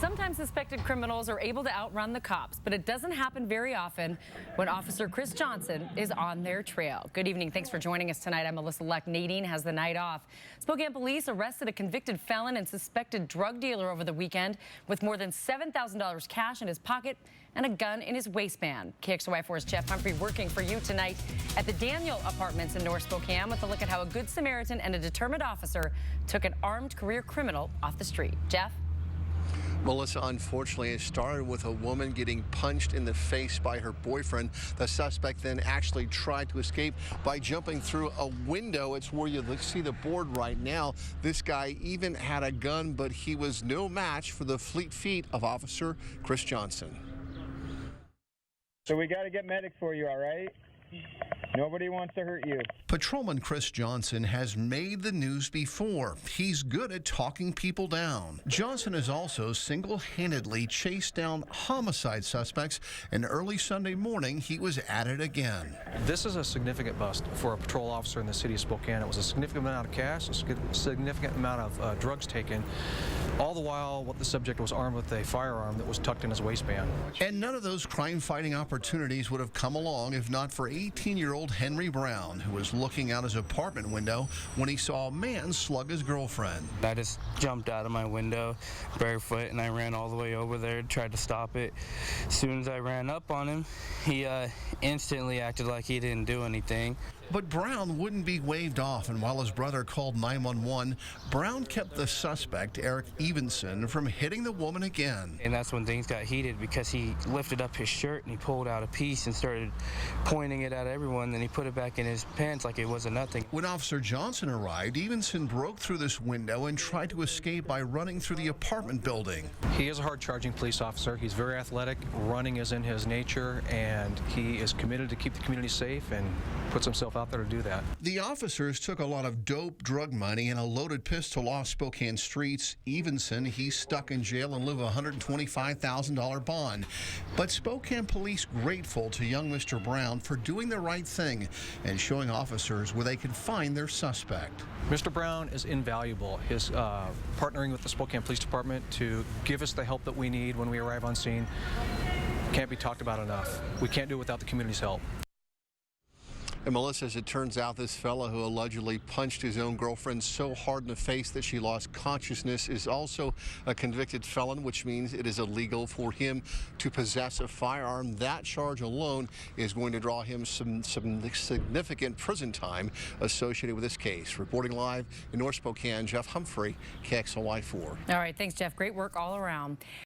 Sometimes suspected criminals are able to outrun the cops, but it doesn't happen very often when Officer Chris Johnson is on their trail. Good evening. Thanks for joining us tonight. I'm Melissa Leck. Nadine has the night off. Spokane Police arrested a convicted felon and suspected drug dealer over the weekend with more than $7,000 cash in his pocket and a gun in his waistband. KXLY4's Jeff Humphrey working for you tonight at the Daniel Apartments in North Spokane with a look at how a good Samaritan and a determined officer took an armed career criminal off the street. Jeff? Melissa, unfortunately, it started with a woman getting punched in the face by her boyfriend. The suspect then actually tried to escape by jumping through a window. It's where you see the board right now. This guy even had a gun, but he was no match for the fleet feet of Officer Chris Johnson. So we got to get medics for you, all right? Nobody wants to hurt you. Patrolman Chris Johnson has made the news before. He's good at talking people down. Johnson has also single-handedly chased down homicide suspects, and early Sunday morning he was at it again. This is a significant bust for a patrol officer in the city of Spokane. It was a significant amount of cash, a significant amount of drugs taken, all the while the subject was armed with a firearm that was tucked in his waistband. And none of those crime-fighting opportunities would have come along if not for 18-year-old Henry Brown, who was looking out his apartment window when he saw a man slug his girlfriend. I just jumped out of my window barefoot and I ran all the way over there, tried to stop it. As soon as I ran up on him, he instantly acted like he didn't do anything. But Brown wouldn't be waved off, and while his brother called 911, Brown kept the suspect, Eric Evenson, from hitting the woman again. And that's when things got heated because he lifted up his shirt and he pulled out a piece and started pointing it at everyone, then he put it back in his pants like it wasn't nothing. When Officer Johnson arrived, Evenson broke through this window and tried to escape by running through the apartment building. He is a hard-charging police officer. He's very athletic. Running is in his nature, and he is committed to keep the community safe and puts himself out there to do that. The officers took a lot of dope, drug money, and a loaded pistol off Spokane streets. Evenson, he's stuck in jail and live a $125,000 bond. But Spokane Police grateful to young Mr. Brown for doing the right thing and showing officers where they can find their suspect. Mr. Brown is invaluable. His partnering with the Spokane Police Department to give us the help that we need when we arrive on scene can't be talked about enough. We can't do it without the community's help. And Melissa, as it turns out, this fellow who allegedly punched his own girlfriend so hard in the face that she lost consciousness is also a convicted felon, which means it is illegal for him to possess a firearm. That charge alone is going to draw him some significant prison time associated with this case. Reporting live in North Spokane, Jeff Humphrey, KXLY4. All right, thanks, Jeff. Great work all around.